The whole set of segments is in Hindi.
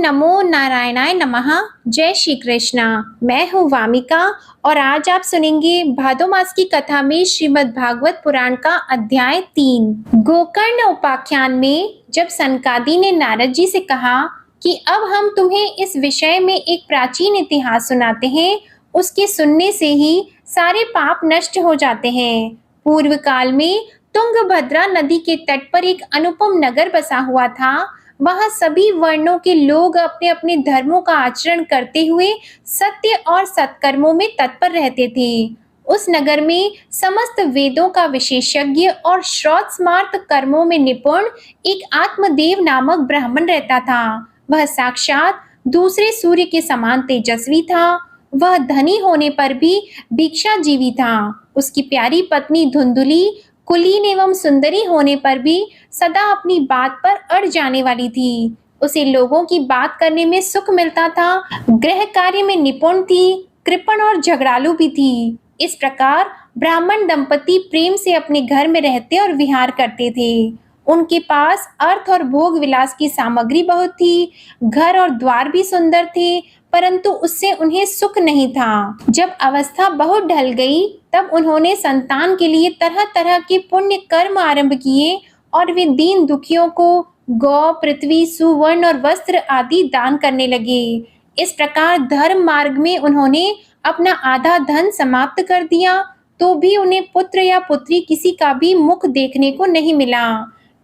नमो नारायणाय नमः। जय श्री कृष्णा। मैं हूँ वामिका और आज आप सुनेंगे भादो मास की कथा में श्रीमद् भागवत पुराण का अध्याय 3। गोकर्ण उपाख्यान में जब सनकादि ने नारद जी से कहा कि अब हम तुम्हें इस विषय में एक प्राचीन इतिहास सुनाते हैं, उसके सुनने से ही सारे पाप नष्ट हो जाते हैं। पूर्व काल में तुंगभद्रा नदी के तट पर एक अनुपम नगर बसा हुआ था। वहां सभी वर्णों के लोग अपने अपने धर्मों का आचरण करते हुए सत्य और सत्कर्मों में तत्पर रहते थे। उस नगर में समस्त वेदों का विशेषज्ञ और श्रौत स्मार्त कर्मों में निपुण एक आत्मदेव नामक ब्राह्मण रहता था। वह साक्षात दूसरे सूर्य के समान तेजस्वी था। वह धनी होने पर भी भिक्षाजीवी था। उसकी प्यारी पत्नी धुंधुली कुलीन एवं सुंदरी होने पर भी सदा अपनी बात पर अड़ जाने वाली थी। उसे लोगों की बात करने में सुख मिलता था। गृह कार्य में निपुण थी, कृपण और झगड़ालू भी थी। इस प्रकार ब्राह्मण दंपति प्रेम से अपने घर में रहते और विहार करते थे। उनके पास अर्थ और भोग विलास की सामग्री बहुत थी। घर और द्वार भी सुंदर थे, परंतु उससे उन्हें सुख नहीं था। जब अवस्था बहुत ढल गई तब उन्होंने संतान के लिए तरह तरह के पुण्य कर्म आरंभ किए और वे दीन दुखियों को गौ, पृथ्वी, सुवर्ण और वस्त्र आदि दान करने लगे। इस प्रकार धर्म मार्ग में उन्होंने अपना आधा धन समाप्त कर दिया, तो भी उन्हें पुत्र या पुत्री किसी का भी मुख देखने को नहीं मिला।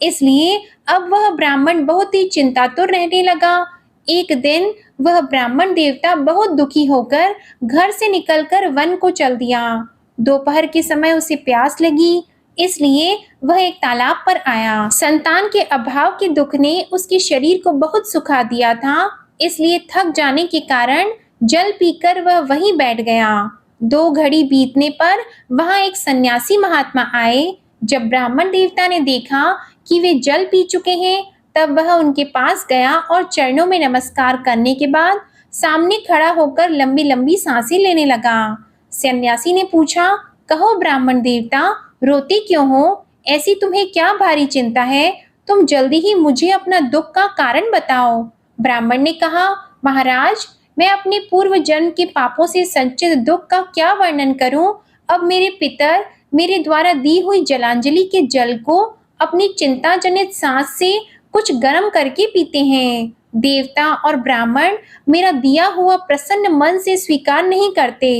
इसलिए अब वह ब्राह्मण बहुत ही चिंतातुर रहने लगा। एक दिन वह ब्राह्मण देवता बहुत दुखी होकर घर से निकलकर वन को चल दिया। दोपहर के समय उसे प्यास लगी, इसलिए वह एक तालाब पर आया। संतान के अभाव के दुख ने उसके शरीर को बहुत सुखा दिया था, इसलिए थक जाने के कारण जल पीकर वह वहीं बैठ गया। 2 घड़ी बीतने पर वहां एक सन्यासी महात्मा आए। जब ब्राह्मण देवता ने देखा कि वे जल पी चुके हैं, तब वह उनके पास गया और चरणों में नमस्कार करने के बाद सामने खड़ा होकर लंबी लंबी सांसें लेने लगा। सन्यासी ने पूछा, कहो ब्राह्मण देवता, रोते क्यों हो? ऐसी तुम्हें क्या भारी चिंता है? तुम जल्दी ही मुझे अपना दुख का कारण बताओ। ब्राह्मण ने कहा, महाराज, मैं अपने पूर्व जन्म के पापों से संचित दुख का क्या वर्णन करूं? अब मेरे पितर मेरे द्वारा दी हुई जलांजलि के जल को अपनी चिंता जनित सांस से कुछ गर्म करके पीते हैं। देवता और ब्राह्मण मेरा दिया हुआ प्रसन्न मन से स्वीकार नहीं करते।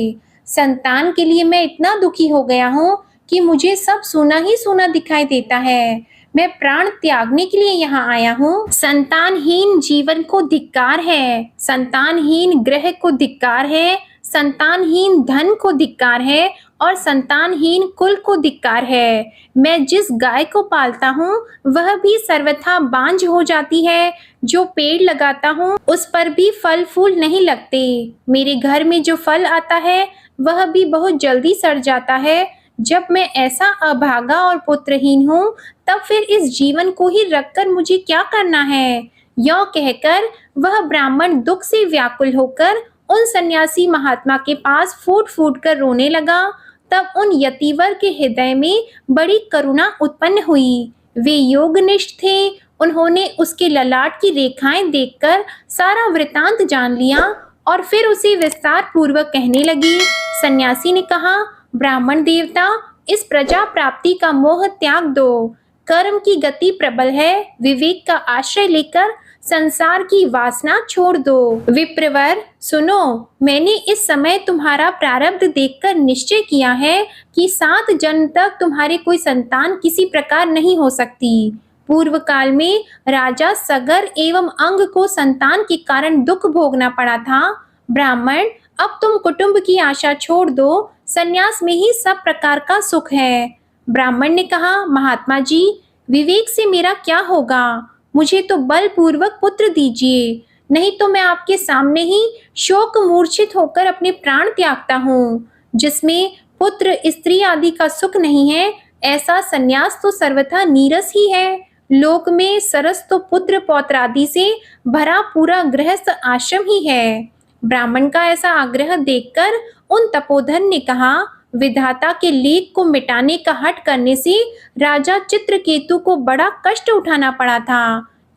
संतान के लिए मैं इतना दुखी हो गया हूँ कि मुझे सब सूना ही सूना दिखाई देता है। मैं प्राण त्यागने के लिए यहाँ आया हूँ। संतानहीन जीवन को धिक्कार है, संतानहीन ग्रह को धिक्कार है, संतानहीन धन को धिक्कार है और संतानहीन कुल को धिक्कार है। मैं जिस गाय को पालता हूँ वह भी सर्वथा बांझ हो जाती है। जो पेड़ लगाता हूँ उस पर भी फल फूल नहीं लगते। मेरे घर में जो फल आता है वह भी बहुत जल्दी सड़ जाता है। जब मैं ऐसा अभागा और पुत्रहीन हूँ, तब फिर इस जीवन को ही रखकर मुझे क्या करना है? यों कहकर वह ब्राह्मण दुख से व्याकुल होकर उन सन्यासी महात्मा के पास फूट फूट कर रोने लगा। तब उन यतिवर के हृदय में बड़ी करुणा उत्पन्न हुई। वे योगनिष्ठ थे। उन्होंने उसके ललाट की रेखाएं देखकर सारा वृतांत जान लिया और फिर उसे विस्तार पूर्वक कहने लगी। सन्यासी ने कहा, ब्राह्मण देवता, इस प्रजा प्राप्ति का मोह त्याग दो। कर्म की गति प्रबल है। विवेक का आश्रय लेकर संसार की वासना छोड़ दो। विप्रवर सुनो, मैंने इस समय तुम्हारा प्रारब्ध देखकर निश्चय किया है कि 7 जन्म तक तुम्हारे कोई संतान किसी प्रकार नहीं हो सकती। पूर्व काल में राजा सगर एवं अंग को संतान के कारण दुख भोगना पड़ा था। ब्राह्मण, अब तुम कुटुंब की आशा छोड़ दो। संन्यास में ही सब प्रकार का सुख है। ब्राह्मण ने कहा, महात्मा जी, विवेक से मेरा क्या होगा? मुझे तो बलपूर्वक पुत्र दीजिए, नहीं तो मैं आपके सामने ही शोक मूर्छित होकर अपने प्राण त्यागता हूँ। जिसमें पुत्र स्त्री आदि का सुख नहीं है, ऐसा संन्यास तो सर्वथा नीरस ही है। लोक में सरस तो पुत्र पौत्र आदि से भरा पूरा गृहस्थ आश्रम ही है। ब्राह्मण का ऐसा आग्रह देखकर उन तपोधन ने कहा, विधाता के लेख को मिटाने का हठ करने से राजा चित्रकेतु को बड़ा कष्ट उठाना पड़ा था।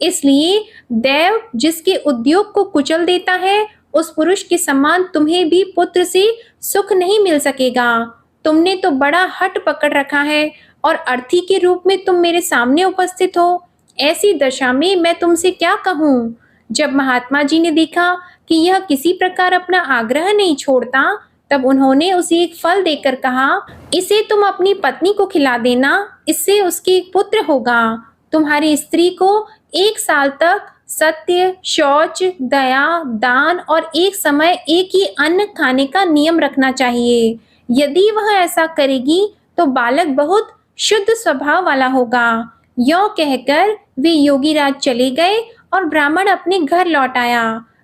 इसलिए देव जिसके उद्योग को कुचल देता है, उस पुरुष के समान तुम्हें भी पुत्र से सुख नहीं मिल सकेगा। तुमने तो बड़ा हठ पकड़ रखा है और अर्थी के रूप में तुम मेरे सामने उपस्थित हो। ऐसी दशा में मैं तुमसे क्या कहूँ? जब महात्मा जी ने देखा कि यह किसी प्रकार अपना आग्रह नहीं छोड़ता, तब उन्होंने उसे एक फल देकर कहा, इसे तुम अपनी पत्नी को खिला देना, इससे उसके एक पुत्र होगा। तुम्हारी स्त्री को 1 साल तक सत्य, शौच, दया, दान और एक समय एक ही अन्न खाने का नियम रखना चाहिए। यदि वह ऐसा करेगी तो बालक बहुत शुद्ध स्वभाव वाला होगा। यों कहकर वे योगीराज चले गए और ब्राह्मण अपने घर लौट आया।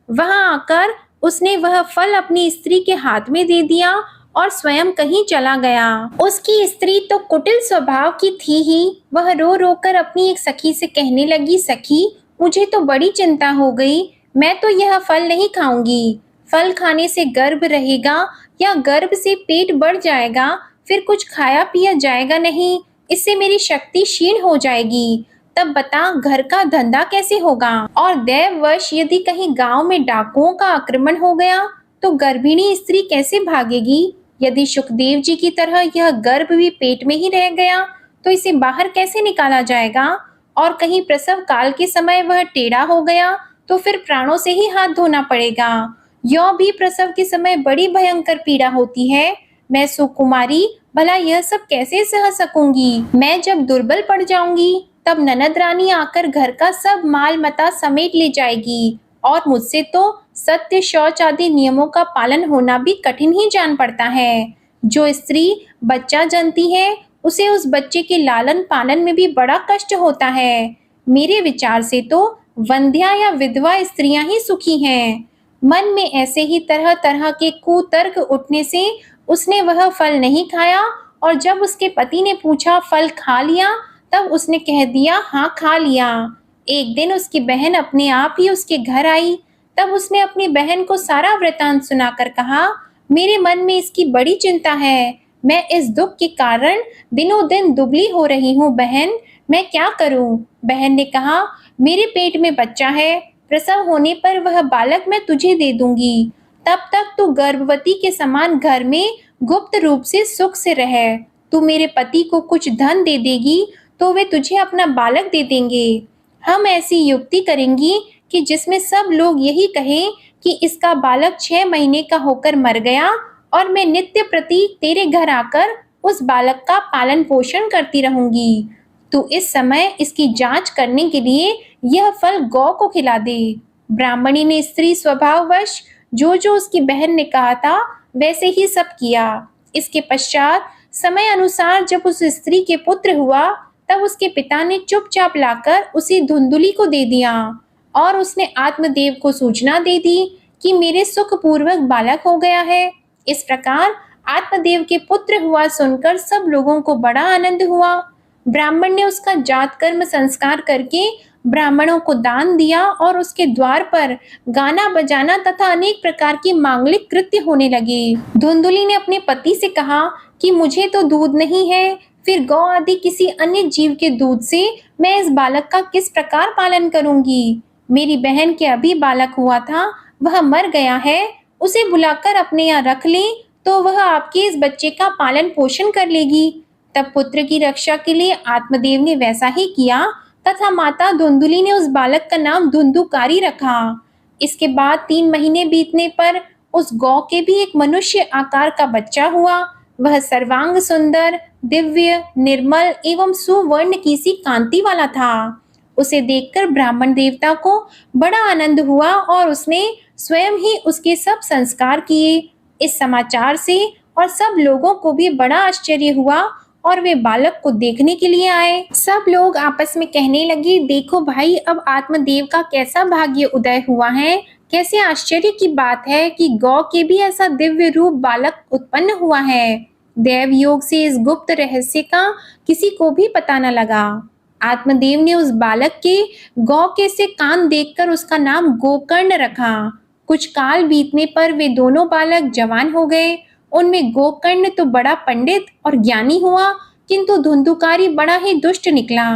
वहां आकर उसने वह फल अपनी स्त्री के हाथ में दे दिया और स्वयं कहीं चला गया। उसकी स्त्री तो कुटिल स्वभाव की थी ही। वह रो रो कर अपनी एक सखी से कहने लगी, सखी, मुझे तो बड़ी चिंता हो गई। मैं तो यह फल नहीं खाऊंगी। फल खाने से गर्भ रहेगा या गर्भ से पेट बढ़ जाएगा, फिर कुछ खाया पिया जाएगा नहीं। इससे मेरी शक्ति क्षीण हो जाएगी। तब बता, घर का धंधा कैसे होगा? और दैववश यदि कहीं गांव में डाकुओं का आक्रमण हो गया तो गर्भिणी स्त्री कैसे भागेगी? यदि सुखदेव जी की तरह यह गर्भ भी पेट में ही रह गया तो इसे बाहर कैसे निकाला जाएगा? और कहीं प्रसव काल के समय वह टेढ़ा हो गया तो फिर प्राणों से ही हाथ धोना पड़ेगा। यों भी प्रसव के समय बड़ी भयंकर पीड़ा होती है। मैं सुकुमारी भला यह सब कैसे सह सकूंगी? मैं जब दुर्बल पड़ जाऊंगी तब ननद रानी आकर घर का सब माल मता समेट ले जाएगी और मुझसे तो सत्य, शौच आदि नियमों का पालन होना भी कठिन ही जान पड़ता है। जो स्त्री बच्चा जनती है उसे उस बच्चे के लालन पालन में भी बड़ा कष्ट होता है। मेरे विचार से तो वंध्या या विधवा स्त्रियां ही सुखी हैं। मन में ऐसे ही तरह तरह के कुतर्क उठने से उसने वह फल नहीं खाया और जब उसके पति ने पूछा, फल खा लिया? तब उसने कह दिया, हाँ खा लिया। एक दिन उसकी बहन अपने आप ही उसके घर आई। तब उसने अपनी बहन को सारा वृतांत सुनाकर कहा, मेरे मन में इसकी बड़ी चिंता है। मैं इस दुख के कारण दिनों दिन दुबली हो रही हूँ बहन, मैं क्या करूँ? बहन ने कहा, मेरे पेट में बच्चा है, प्रसव होने पर वह बालक मैं तुझे दे दूंगी। तब तक तू गर्भवती के समान घर में गुप्त रूप से सुख से रह। तू मेरे पति को कुछ धन दे देगी तो वे तुझे अपना बालक दे देंगे। हम ऐसी युक्ति करेंगी कि जिसमें सब लोग यही कहें कि इसका बालक 6 महीने का होकर मर गया और मैं नित्य प्रति तेरे घर आकर उस बालक का पालन पोषण करती रहूंगी। तू इस समय इसकी जांच करने के लिए यह फल गौ को खिला दे। ब्राह्मणी ने स्त्री स्वभाववश जो जो उसकी बहन ने कहा था वैसे ही सब किया। इसके पश्चात समय अनुसार जब उस स्त्री के पुत्र हुआ तब उसके पिता ने चुपचाप लाकर उसे धुंधुली को दे दिया और उसने आत्मदेव को सूचना दे दी कि मेरे सुखपूर्वक बालक हो गया है। इस प्रकार आत्मदेव के पुत्र हुआ सुनकर सब लोगों को बड़ा आनंद हुआ। ब्राह्मण ने उसका जात कर्म संस्कार करके ब्राह्मणों को दान दिया और उसके द्वार पर गाना बजाना तथा अनेक प्रकार की मांगलिक कृत्य होने लगे। धुंधुली ने अपने पति से कहा कि मुझे तो दूध नहीं है, फिर गौ आदि किसी अन्य जीव के दूध से मैं इस बालक का किस प्रकार पालन करूंगी? मेरी बहन के अभी बालक हुआ था, वह मर गया है, उसे बुलाकर अपने यहाँ रख ले तो वह आपके इस बच्चे का पालन पोषण कर लेगी। तब पुत्र की रक्षा के लिए आत्मदेव ने वैसा ही किया तथा माता धुंधुली ने उस बालक का नाम धुंधुकारी रखा। इसके बाद 3 महीने बीतने पर उस गौ के भी एक मनुष्य आकार का बच्चा हुआ। वह सर्वांग सुंदर, दिव्य, निर्मल एवं सुवर्ण की सी कांति वाला था। उसे देखकर ब्राह्मण देवता को बड़ा आनंद हुआ और उसने स्वयं ही उसके सब संस्कार किए। इस समाचार से और सब लोगों को भी बड़ा आश्चर्य हुआ और वे बालक को देखने के लिए आए। सब लोग आपस में कहने लगे, देखो भाई, अब आत्मदेव का कैसा भाग्य उदय हुआ है। कैसे आश्चर्य की बात है कि गौ के भी ऐसा दिव्य रूप बालक उत्पन्न हुआ है। देव योग से इस गुप्त रहस्य का किसी को भी पता न लगा। आत्मदेव ने उस बालक के गौ के से कान देखकर उसका नाम गोकर्ण रखा। कुछ काल बीतने पर वे दोनों बालक जवान हो गए। उनमें गोकर्ण तो बड़ा पंडित और ज्ञानी हुआ, किंतु धुंधुकारी बड़ा ही दुष्ट निकला।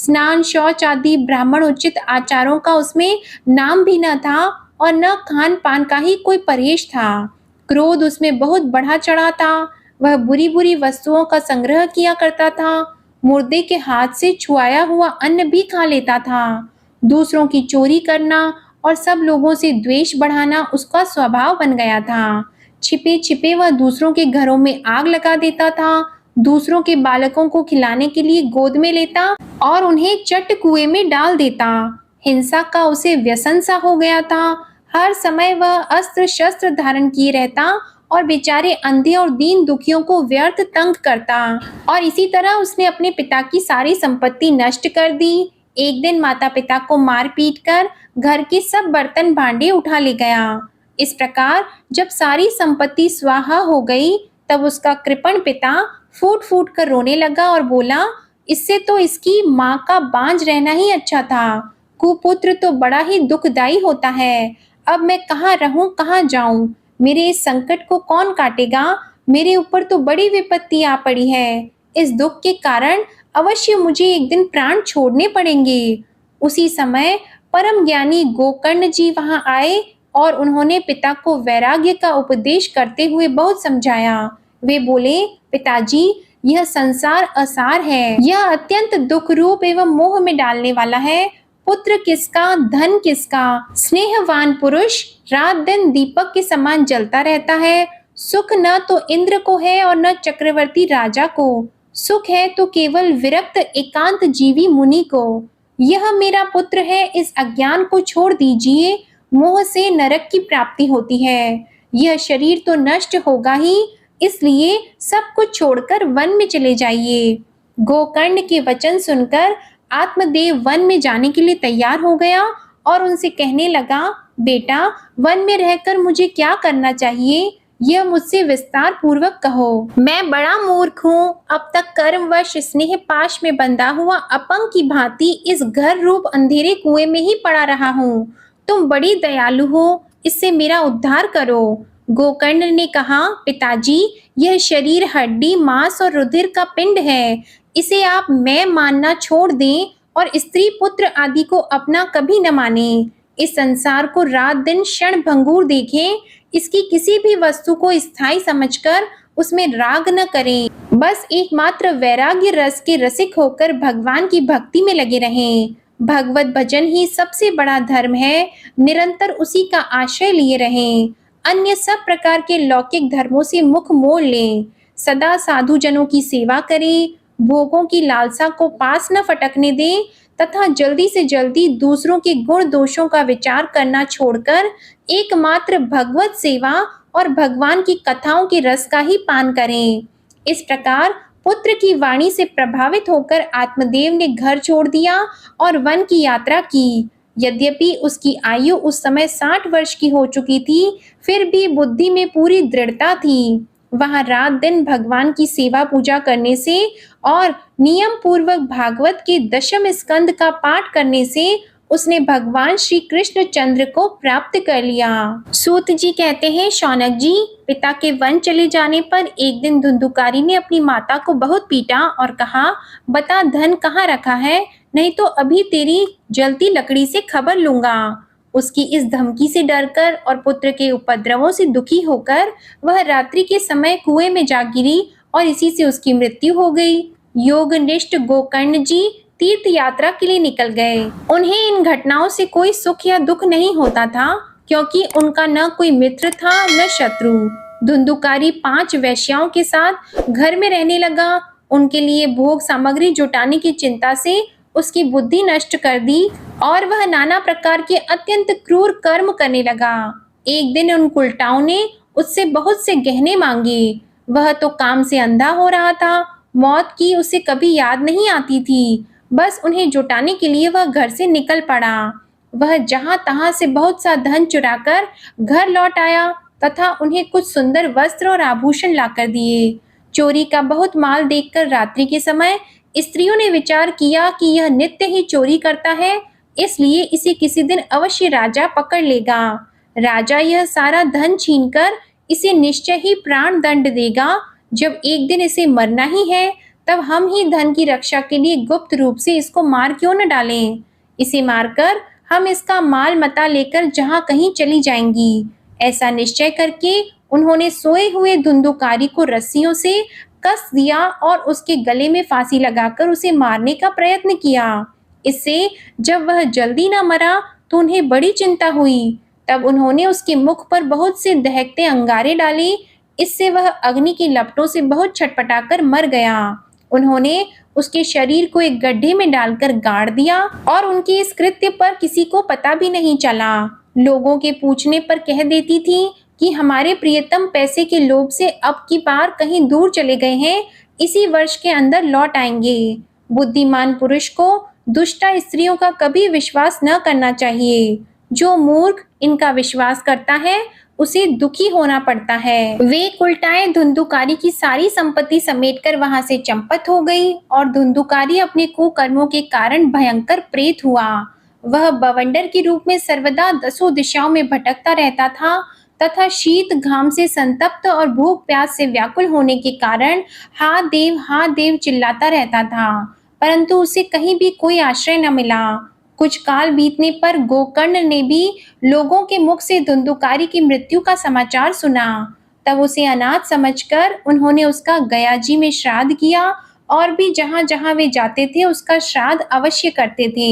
स्नान, शौच आदि ब्राह्मण उचित आचारों का उसमें नाम भी न था और न खान-पान का ही कोई परहेज था। क्रोध उसमें बहुत बढ़ा चढ़ा था। वह बुरी-बुरी वस्तुओं का संग्रह किया करता था। मुर्दे के हाथ से छुआया हुआ अन्न भी खा लेता था। दूसरों की चोरी करना और सब लोगों से द्वेष बढ़ाना उसका स्वभाव बन गया था। छिपे-छिपे वह दूसरों के घरों में आग लगा देता था। दूसरों के बालकों को खिलाने के लिए गोद में लेता और उन्हें चट कुएं में डाल देता। हिंसा का उसे व्यसन सा हो गया था। हर समय वह अस्त्र-शस्त्र धारण किए रहता और बेचारे अंधे और दीन दुखियों को व्यर्थ तंग करता। और इसी तरह उसने अपने पिता की सारी संपत्ति नष्ट कर दी। एक दिन माता-पिता को मार-पीट कर घर के सब बर्तन भांडे उठा ले गया। इस प्रकार जब सारी संपत्ति स्वाहा हो गई, तब उसका कृपण पिता फूट-फूट कर रोने लगा और बोला, इससे तो इसकी माँ का बांझ रहना ही अच्छा था। कुपुत्र तो बड़ा ही दुखदाई होता है। अब मैं कहाँ रहूं, कहाँ जाऊं? मेरे इस संकट को कौन काटेगा? मेरे ऊपर तो बड़ी विपत्ति आ पड़ी है। इस दुख के कारण अवश्य मुझे एक दिन प्राण छोड़ने पड़ेंगे। उसी समय परम ज्ञानी गोकर्ण जी वहां आए और उन्होंने पिता को वैराग्य का उपदेश करते हुए बहुत समझाया। वे बोले, पिताजी, यह संसार असार है। यह अत्यंत दुख रूप एवं मोह में डालने वाला है। पुत्र किसका, धन किसका? स्नेहवान पुरुष रात दिन दीपक के समान जलता रहता है। सुख न तो इंद्र को है और न चक्रवर्ती राजा को। सुख है तो केवल विरक्त एकांत जीवी मुनि को। यह मेरा पुत्र है, इस अज्ञान को छोड़ दीजिए। मोह से नरक की प्राप्ति होती है। यह शरीर तो नष्ट होगा ही, इसलिए सब कुछ छोड़कर वन में चले जाइए। गोकर्ण के वचन सुनकर आत्मदेव वन में जाने के लिए तैयार हो गया और उनसे कहने लगा, बेटा, वन में रहकर मुझे क्या करना चाहिए, यह मुझसे विस्तार पूर्वक कहो। मैं बड़ा मूर्ख हूँ। अब तक कर्मवश स्नेह पाश में बंधा हुआ अपंग की भांति इस घर रूप अंधेरे कुएं में ही पड़ा रहा हूँ। तुम बड़ी दयालु हो, इससे मेरा उद्धार करो। गोकर्ण ने कहा, पिताजी, यह शरीर हड्डी, मांस और रुधिर का पिंड है। इसे आप मैं मानना छोड़ दें और स्त्री पुत्र आदि को अपना कभी न माने। इस संसार को रात दिन क्षण भंगुर देखें। इसकी किसी भी वस्तु को स्थायी समझकर उसमें राग न करें। बस एकमात्र वैराग्य रस के रसिक होकर भगवान की भक्ति में लगे रहें। भगवत भजन ही सबसे बड़ा धर्म है। निरंतर उसी का आश्रय लिए रहें। अन्य सब प्रकार के लौकिक धर्मों से मुख मोड़ लें। सदा साधु जनों की सेवा करें। भोगों की लालसा को पास न फटकने दें तथा जल्दी से जल्दी दूसरों के गुण दोषों का विचार करना छोड़कर एकमात्र भगवत सेवा और भगवान की कथाओं के रस का ही पान करें। इस प्रकार पुत्र की वाणी से प्रभावित होकर आत्मदेव ने घर छोड़ दिया और वन की यात्रा की। यद्यपि उसकी आयु उस समय 60 वर्ष की हो चुकी थी, फिर भी बुद्धि में पूरी दृढ़ता थी। वहां रात दिन भगवान की सेवा पूजा करने से और नियम पूर्वक भागवत के 10वें स्कंद का पाठ करने से उसने भगवान श्री कृष्ण चंद्र को प्राप्त कर लिया। सूत जी कहते हैं, शौनक जी, पिता के वन चले जाने पर एक दिन धुंधुकारी ने अपनी माता को बहुत पीटा और कहा, बता धन कहाँ रखा है, नहीं तो अभी तेरी जलती लकड़ी से खबर लूंगा। उसकी इस धमकी से डरकर और पुत्र के उपद्रवों से दुखी होकर वह रात्रि के समय कुएं में जा गिरी और इसी से उसकी मृत्यु हो गई। योगनिष्ठ गोकर्ण जी तीर्थ यात्रा के लिए निकल गए। उन्हें इन घटनाओं से कोई सुख या दुख नहीं होता था, क्योंकि उनका न कोई मित्र था न शत्रु। धुंधुकारी 5 वेश्याओं के साथ घर में रहने लगा। उनके लिए भोग सामग्री जुटाने की चिंता से उसकी बुद्धि नष्ट कर दी और वह नाना प्रकार के अत्यंत क्रूर कर्म करने लगा। एक दिन उन उल्टाओं ने उससे बहुत से गहने मांगे। वह तो काम से अंधा हो रहा था। मौत की उसे कभी याद नहीं आती थी। बस उन्हें जुटाने के लिए वह घर से निकल पड़ा। वह जहां तहां से बहुत सा धन चुराकर घर लौट आया तथा उन्हें कुछ सुंदर वस्त्र और आभूषण लाकर दिए। चोरी का बहुत माल देखकर रात्रि के समय स्त्रियों ने विचार किया कि यह नित्य ही चोरी करता है, इसलिए इसे किसी दिन अवश्य राजा पकड़ लेगा। राजा यह सारा धन छीनकर इसे निश्चय ही प्राण दंड देगा। जब एक दिन इसे मरना ही है, तब हम ही धन की रक्षा के लिए गुप्त रूप से इसको मार क्यों न डालें। इसे मारकर हम इसका माल मता लेकर जहाँ कहीं चली जाएंगी। ऐसा निश्चय करके उन्होंने सोए हुए धुंधुकारी को रस्सियों से कस दिया और उसके गले में फांसी लगाकर उसे मारने का प्रयत्न किया। इससे जब वह जल्दी न मरा तो उन्हें बड़ी चिंता हुई। तब उन्होंने उसके मुख पर बहुत से दहकते अंगारे डाले। इससे वह अग्नि की लपटों से बहुत छटपटाकर मर गया। उन्होंने उसके शरीर को एक गड्ढे में डालकर गाड़ दिया और उनके इस कृत्य पर किसी को पता भी नहीं चला। लोगों के पूछने पर कह देती थी कि हमारे प्रियतम पैसे के लोभ से अब की बार कहीं दूर चले गए हैं, इसी वर्ष के अंदर लौट आएंगे। बुद्धिमान पुरुष को दुष्टा स्त्रियों का कभी विश्वास न करना चाहिए। जो मूर्ख इनका विश्वास करता है उसे दुखी होना पड़ता है। वे उल्टाएं धुंधुकारी की सारी संपत्ति समेटकर वहां से चंपत हो गई और धुंधुकारी अपने कुकर्मों के कारण भयंकर प्रेत हुआ। वह बवंडर के रूप में सर्वदा 10 दिशाओं में भटकता रहता था तथा शीत घाम से संतप्त और भूख प्यास से व्याकुल होने के कारण हा देव चिल्लाता रहता था, परंतु उसे कहीं भी कोई आश्रय न मिला। कुछ काल बीतने पर गोकर्ण ने भी लोगों के मुख से धुंधुकारी की मृत्यु का समाचार सुना। तब उसे अनाथ समझकर उन्होंने उसका गया जी में श्राद्ध किया और भी जहाँ जहाँ वे जाते थे उसका श्राद्ध अवश्य करते थे।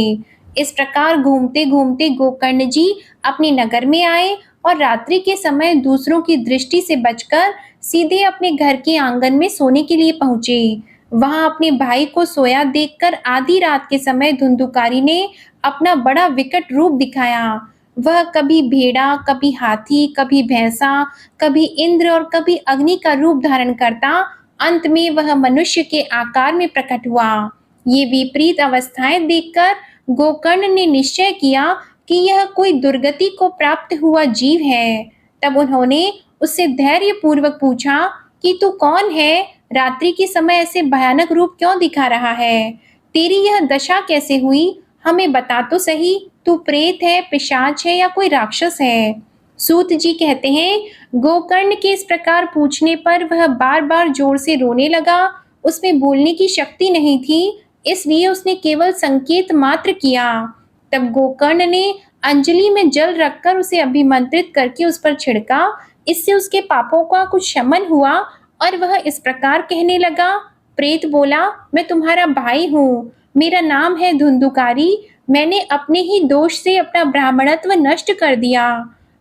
इस प्रकार घूमते घूमते गोकर्ण जी अपने नगर में आए और रात्रि के समय दूसरों की दृष्टि से बचकर सीधे अपने घर के आंगन में सोने के लिए पहुंचे। वहां अपने भाई को सोया देखकर आधी रात के समय धुंधुकारी ने अपना बड़ा विकट रूप दिखाया। वह कभी भेड़ा, कभी हाथी, कभी भैंसा, कभी इंद्र और कभी अग्नि का रूप धारण करता अंत में वह मनुष्य के आकार में प्रकट हुआ। ये विपरीत अवस्थाएं देखकर गोकर्ण ने निश्चय किया कि यह कोई दुर्गति को प्राप्त हुआ जीव है। तब उन्होंने उससे धैर्य पूर्वक पूछा कि तू कौन है? रात्रि के समय ऐसे भयानक रूप क्यों दिखा रहा है? तेरी यह दशा कैसे हुई? हमें बता तो सही, तू प्रेत है, पिशाच है या कोई राक्षस है? सूत जी कहते हैं, गोकर्ण के इस प्रकार पूछने पर वह बार बार जोर से रोने लगा। उसमें बोलने की शक्ति नहीं थी, इसलिए उसने केवल संकेत मात्र किया। तब गोकर्ण ने अंजलि में जल रखकर उसे अभिमंत्रित करके उस पर छिड़का। इससे उसके पापों का कुछ शमन हुआ और वह इस प्रकार कहने लगा। प्रेत बोला, मैं तुम्हारा भाई हूँ, मेरा नाम है धुंधुकारी। मैंने अपने ही दोष से अपना ब्राह्मणत्व नष्ट कर दिया।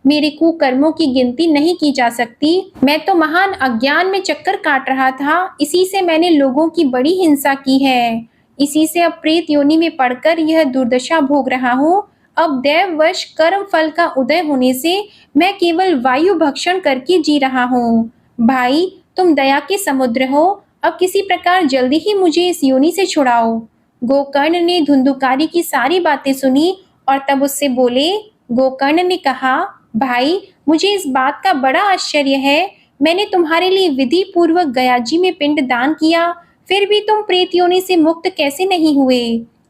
मेरे कुकर्मों की गिनती नहीं की जा सकती। मैं तो महान अज्ञान में चक्कर काट रहा था, इसी से मैंने लोगों की बड़ी हिंसा की है। इसी से अब प्रेत योनि में पड़कर यह दुर्दशा भोग रहा हूँ। अब दैववश कर्म फल का उदय होने से मैं केवल वायु भक्षण करके जी रहा हूँ। भाई, तुम दया के समुद्र हो, अब किसी प्रकार जल्दी ही मुझे इस योनि से छुड़ाओ। गोकर्ण ने धुंधुकारी की सारी बातें सुनी और तब उससे बोले। गोकर्ण ने कहा, भाई, मुझे इस बात का बड़ा आश्चर्य है। मैंने तुम्हारे लिए विधि पूर्वक गयाजी में पिंड दान किया, फिर भी तुम प्रेत योनि से मुक्त कैसे नहीं हुए?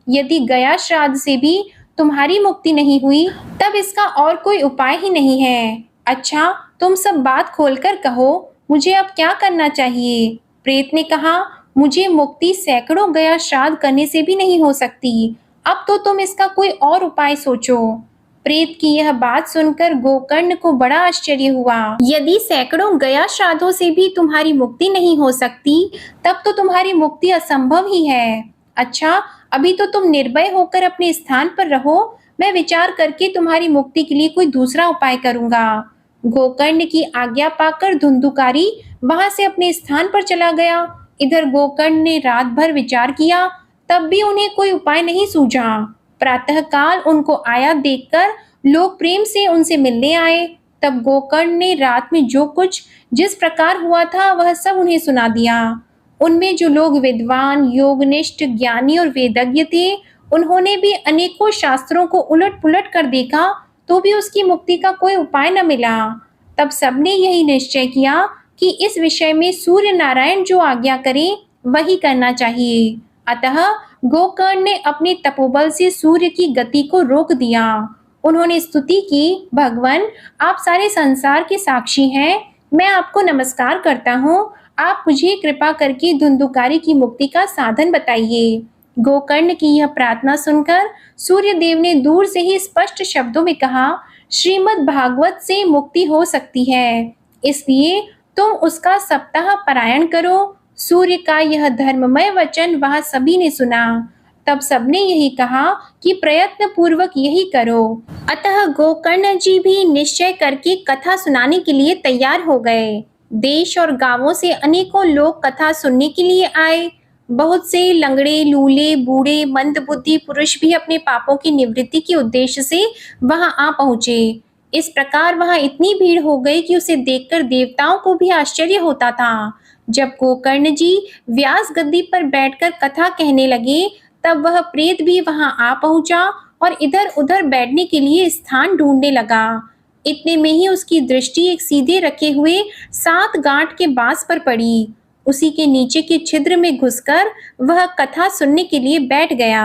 यदि गया श्राद्ध से भी तुम्हारी मुक्ति नहीं हुई, तब इसका और कोई उपाय ही नहीं है। अच्छा, तुम सब बात खोलकर कहो, मुझे अब क्या करना चाहिए? प्रेत ने कहा, मुझे मुक्ति सैकड़ों गया श्राद्ध करने से भी नहीं हो सकती। अब तो तुम इसका कोई और उपाय सोचो। प्रेत की यह बात सुनकर गोकर्ण को बड़ा आश्चर्य हुआ। यदि सैकड़ों गया श्राद्धों से भी तुम्हारी मुक्ति नहीं हो सकती, तब तो तुम्हारी मुक्ति असंभव ही है। अच्छा, अभी तो तुम निर्भय होकर अपने स्थान पर रहो, मैं विचार करके तुम्हारी मुक्ति के लिए कोई दूसरा उपाय करूंगा। गोकर्ण की आज्ञा पाकर धुंधुकारी वहां से अपने स्थान पर चला गया। इधर गोकर्ण ने रात भर विचार किया, तब भी उन्हें कोई उपाय नहीं सूझा। प्रातःकाल उनको आया देखकर लोग प्रेम से उनसे मिलने आए। तब गोकर्ण ने रात में जो कुछ जिस प्रकार हुआ था वह सब उन्हें सुना दिया। उनमें जो लोग विद्वान, योगनिष्ठ, ज्ञानी और वेदज्ञ थे, उन्होंने भी अनेकों शास्त्रों को उलट पुलट कर देखा, तो भी उसकी मुक्ति का कोई उपाय न मिला। तब सबने यही निश्चय किया कि इस विषय में सूर्य नारायण जो आज्ञा करें वही करना चाहिए। अतः गोकर्ण ने अपने तपोबल से सूर्य की गति को रोक दिया। उन्होंने स्तुति की, भगवान, आप सारे संसार के साक्षी हैं, मैं आपको नमस्कार करता हूँ। आप मुझे कृपा करके धुंधुकारी की मुक्ति का साधन बताइए। गोकर्ण की यह प्रार्थना सुनकर सूर्यदेव ने दूर से ही स्पष्ट शब्दों में कहा, श्रीमद् भागवत से मुक्ति हो सकती है, इसलिए तुम उसका सप्ताह पारायण करो। सूर्य का यह धर्ममय वचन वहां सभी ने सुना। तब सबने यही कहा कि प्रयत्न पूर्वक यही करो। अतः गोकर्ण जी भी निश्चय करके कथा सुनाने के लिए तैयार हो गए। देश और गांवों से अनेकों लोग कथा सुनने के लिए आए। बहुत से लंगड़े, लूले, बूढ़े, मंदबुद्धि पुरुष भी अपने पापों की निवृत्ति के उद्देश्य से वहां आ पहुंचे। इस प्रकार वहां इतनी भीड़ हो गई कि उसे देखकर देवताओं को भी आश्चर्य होता था। जब गोकर्ण जी व्यास गद्दी पर बैठकर कथा कहने लगे, तब वह प्रेत भी वहां आ पहुंचा और इधर उधर बैठने के लिए स्थान ढूंढने लगा। इतने में ही उसकी दृष्टि एक सीधे रखे हुए 7 गांठ के बांस पर पड़ी। उसी के नीचे के छिद्र में घुसकर वह कथा सुनने के लिए बैठ गया।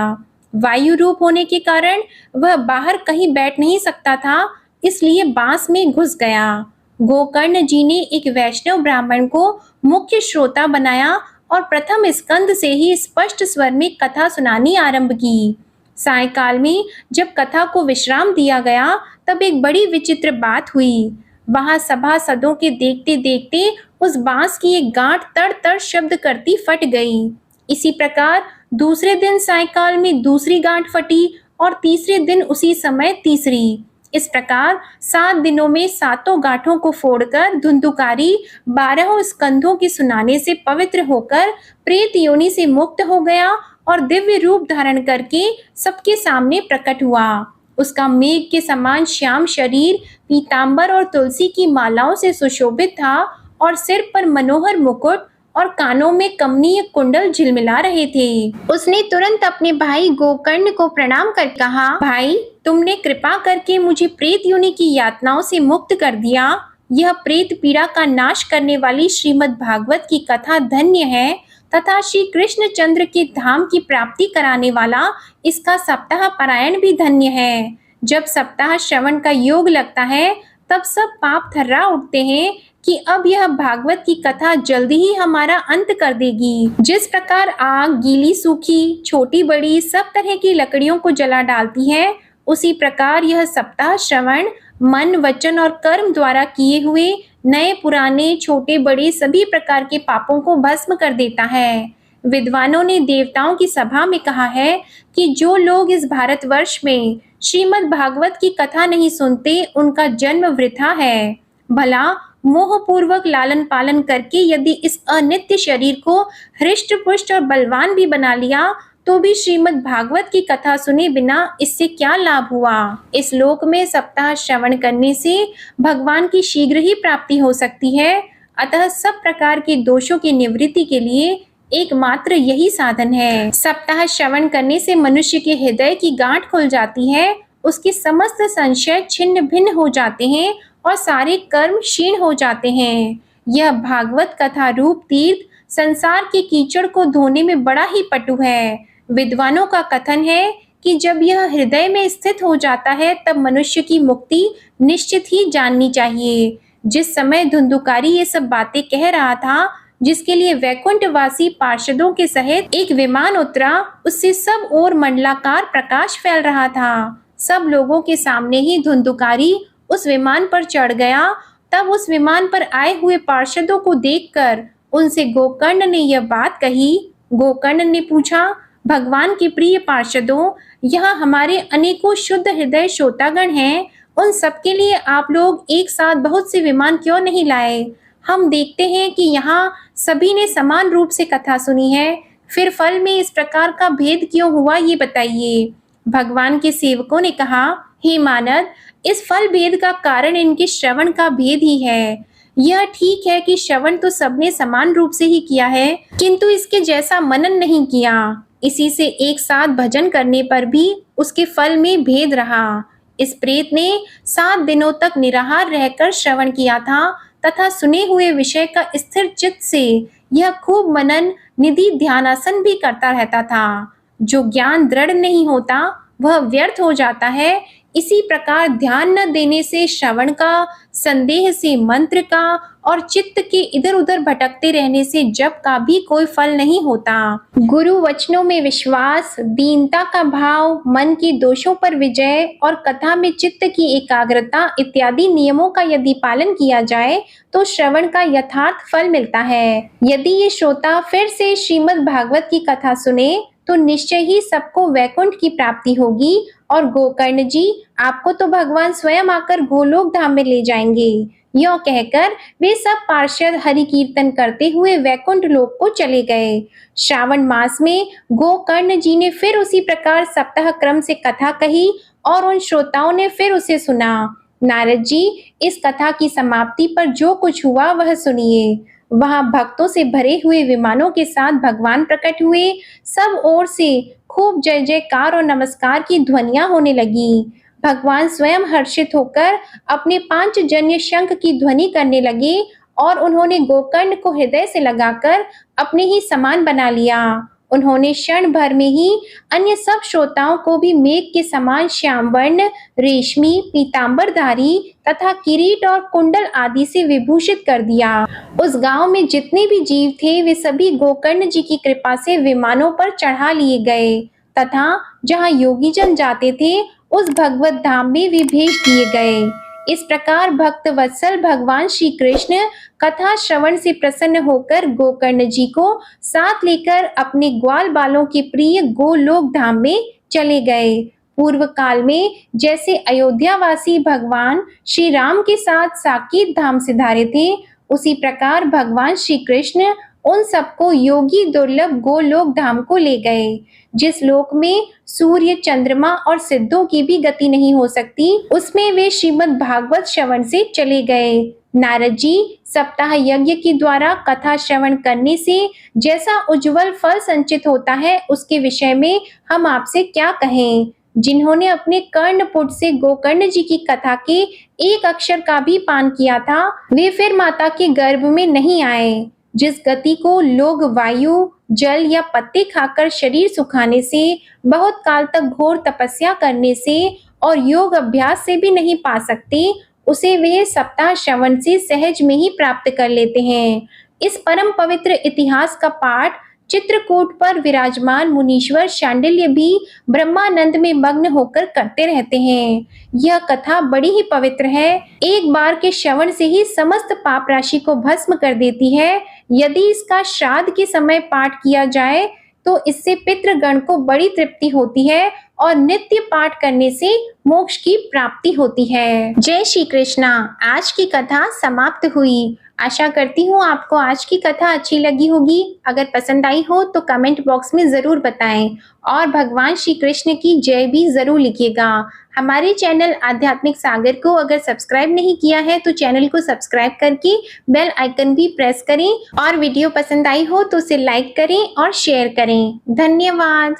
वायु रूप होने के कारण वह बाहर कहीं बैठ नहीं सकता था, इसलिए बांस में घुस गया। गोकर्ण जी ने एक वैष्णव ब्राह्मण को मुख्य श्रोता बनाया और प्रथम स्कंद से ही स्पष्ट स्वर में कथा सुनानी आरंभ की। सायंकाल में जब कथा को विश्राम दिया गया, तब एक बड़ी विचित्र बात हुई। वहां सभासदों के देखते देखते उस बांस की एक गांठ तड़ तड़ शब्द करती फट गई। इसी प्रकार दूसरे दिन सायंकाल में दूसरी गांठ फटी और तीसरे दिन उसी समय तीसरी। इस प्रकार 7 दिनों में 7 गांठों को फोड़कर धुंधुकारी 12 स्कंधों के सुनाने से पवित्र होकर प्रेत योनि से मुक्त हो गया और दिव्य रूप धारण करके सबके सामने प्रकट हुआ। उसका मेघ के समान श्याम शरीर पीतांबर और तुलसी की मालाओं से सुशोभित था और सिर पर मनोहर मुकुट और कानों में कमनीय कुंडल झिलमिला रहे थे। उसने तुरंत अपने भाई गोकर्ण को प्रणाम कर कहा, भाई, तुमने कृपा करके मुझे प्रेत योनि की यातनाओं से मुक्त कर दिया। यह प्रेत पीड़ा का नाश करने वाली श्रीमद् भागवत की कथा धन्य है तथा श्री कृष्ण चंद्र के धाम की प्राप्ति कराने वाला इसका सप्ताह पारायण भी धन्य है। जब सप्ताह श्रवण का योग लगता है, तब सब पाप थर्रा उठते हैं कि अब यह भागवत की कथा जल्दी ही हमारा अंत कर देगी। जिस प्रकार आग गीली सूखी छोटी बड़ी सब तरह की लकड़ियों को जला डालती है, उसी प्रकार यह सप्ताह श्रवण मन, वचन और कर्म द्वारा किए हुए नए पुराने छोटे बड़े सभी प्रकार के पापों को भस्म कर देता है। विद्वानों ने देवताओं की सभा में कहा है कि जो लोग इस भारतवर्ष में श्रीमद् भागवत की कथा नहीं सुनते, उनका जन्म वृथा है। भला मोह पूर्वक लालन पालन करके यदि इस अनित्य शरीर को हृष्ट पुष्ट और बलवान भी बना लिया, तो भी श्रीमद् भागवत की कथा सुने बिना इससे क्या लाभ हुआ। इस लोक में सप्ताह श्रवण करने से भगवान की शीघ्र ही प्राप्ति हो सकती है। अतः सब प्रकार के दोषों की निवृत्ति के लिए एकमात्र यही साधन है। सप्ताह श्रवण करने से मनुष्य के हृदय की गांठ खुल जाती है, उसके समस्त संशय छिन्न भिन्न हो जाते हैं और सारे कर्म क्षीण हो जाते हैं। यह भागवत कथा रूप तीर्थ संसार के कीचड़ को धोने में बड़ा ही पटु है। विद्वानों का कथन है कि जब यह हृदय में स्थित हो जाता है, तब मनुष्य की मुक्ति निश्चित ही जाननी चाहिए। जिस समय धुंधुकारी ये सब बातें कह रहा था, जिसके लिए वैकुंठवासी पार्षदों के सहित एक विमान उतरा, उससे सब ओर मंडलाकार प्रकाश फैल रहा था। सब लोगों के सामने ही धुंधुकारी उस विमान पर चढ़ गया। तब उस विमान पर आए हुए पार्षदों को देखकर उनसे गोकर्ण ने यह बात कही। गोकर्ण ने पूछा, भगवान के प्रिय पार्षदों, यहाँ हमारे अनेकों शुद्ध हृदय श्रोतागण हैं, उन सबके लिए आप लोग एक साथ बहुत से विमान क्यों नहीं लाए? हम देखते हैं कि यहाँ सभी ने समान रूप से कथा सुनी है, फिर फल में इस प्रकार का भेद क्यों हुआ, ये बताइए। भगवान के सेवकों ने कहा, हे मानद, इस फल भेद का कारण इनके श्रवण का भेद ही है। यह ठीक है कि श्रवण तो सबने समान रूप से ही किया है, किंतु इसके जैसा मनन नहीं किया। इसी से एक साथ भजन करने पर भी उसके फल में भेद रहा। इस प्रेत ने 7 दिनों तक निराहार रहकर श्रवण किया था तथा सुने हुए विषय का स्थिर चित्त से यह खूब मनन निधि ध्यानासन भी करता रहता था। जो ज्ञान दृढ़ नहीं होता वह व्यर्थ हो जाता है, इसी प्रकार ध्यान न देने से श्रवण का, संदेह से मंत्र का और चित्त के इधर उधर भटकते रहने से जप का भी कोई फल नहीं होता। गुरु वचनों में विश्वास, दीनता का भाव, मन के दोषों पर विजय और कथा में चित्त की एकाग्रता इत्यादि नियमों का यदि पालन किया जाए तो श्रवण का यथार्थ फल मिलता है। यदि ये श्रोता फिर से श्रीमद् भागवत की कथा सुने तो निश्चय ही सबको वैकुंठ की प्राप्ति होगी और गोकर्ण जी आपको तो भगवान स्वयं आकर गोलोक धाम में ले जाएंगे। यों कहकर वे सब पार्षद हरि कीर्तन करते हुए वैकुंठ लोक को चले गए। श्रावण मास में गोकर्ण जी ने फिर उसी प्रकार सप्ताह क्रम से कथा कही और उन श्रोताओं ने फिर उसे सुना। नारद जी, इस कथा की समाप्ति पर जो कुछ हुआ वह सुनिए। वहां भक्तों से भरे हुए विमानों के साथ भगवान प्रकट हुए। सब ओर से खूब जय जयकार और नमस्कार की ध्वनियां होने लगी। भगवान स्वयं हर्षित होकर अपने पांचजन्य शंख की ध्वनि करने लगे और उन्होंने गोकर्ण को हृदय से लगाकर अपने ही समान बना लिया। उन्होंने क्षण भर में ही अन्य सब श्रोताओं को भी मेघ के समान श्याम वर्ण, रेशमी, पीतांबरधारी तथा किरीट और कुंडल आदि से विभूषित कर दिया। उस गांव में जितने भी जीव थे वे सभी गोकर्ण जी की कृपा से विमानों पर चढ़ा लिए गए तथा जहां योगी जन जाते थे उस भगवत धाम में वे भेज दिए गए। इस प्रकार भक्त वत्सल भगवान श्री कृष्ण कथा श्रवण से प्रसन्न होकर गोकर्ण जी को साथ लेकर अपने ग्वाल बालों के प्रिय गोलोक धाम में चले गए। पूर्व काल में जैसे अयोध्यावासी भगवान श्री राम के साथ साकेत धाम सिधारे थे, उसी प्रकार भगवान श्री कृष्ण उन सबको योगी दुर्लभ गोलोक धाम को ले गए, जिस लोक में सूर्य, चंद्रमा और सिद्धों की भी गति नहीं हो सकती, उसमें वे श्रीमद् भागवत श्रवण से चले गए। नारद जी, सप्ताह यज्ञ के द्वारा कथा श्रवण करने से जैसा उज्जवल फल संचित होता है उसके विषय में हम आपसे क्या कहें। जिन्होंने अपने कर्णपुट से गोकर्ण जी की कथा के एक अक्षर का भी पान किया था, वे फिर माता के गर्भ में नहीं आए। जिस गति को लोग वायु, जल या पत्ते खाकर शरीर सुखाने से, बहुत काल तक घोर तपस्या करने से और योग अभ्यास से भी नहीं पा सकते, उसे वे सप्ताह श्रवण से सहज में ही प्राप्त कर लेते हैं। इस परम पवित्र इतिहास का पाठ चित्रकूट पर विराजमान मुनीश्वर शांडिल्य भी ब्रह्मानंद में मग्न होकर करते रहते हैं। यह कथा बड़ी ही पवित्र है। एक बार के श्रवण से ही समस्त पाप राशि को भस्म कर देती है। यदि इसका श्राद्ध के समय पाठ किया जाए तो इससे पितृगण को बड़ी तृप्ति होती है और नित्य पाठ करने से मोक्ष की प्राप्ति होती है। जय श्री कृष्णा। आज की कथा समाप्त हुई। आशा करती हूँ आपको आज की कथा अच्छी लगी होगी। अगर पसंद आई हो तो कमेंट बॉक्स में ज़रूर बताएं और भगवान श्री कृष्ण की जय भी ज़रूर लिखिएगा। हमारे चैनल आध्यात्मिक सागर को अगर सब्सक्राइब नहीं किया है तो चैनल को सब्सक्राइब करके बेल आइकन भी प्रेस करें और वीडियो पसंद आई हो तो उसे लाइक करें और शेयर करें। धन्यवाद।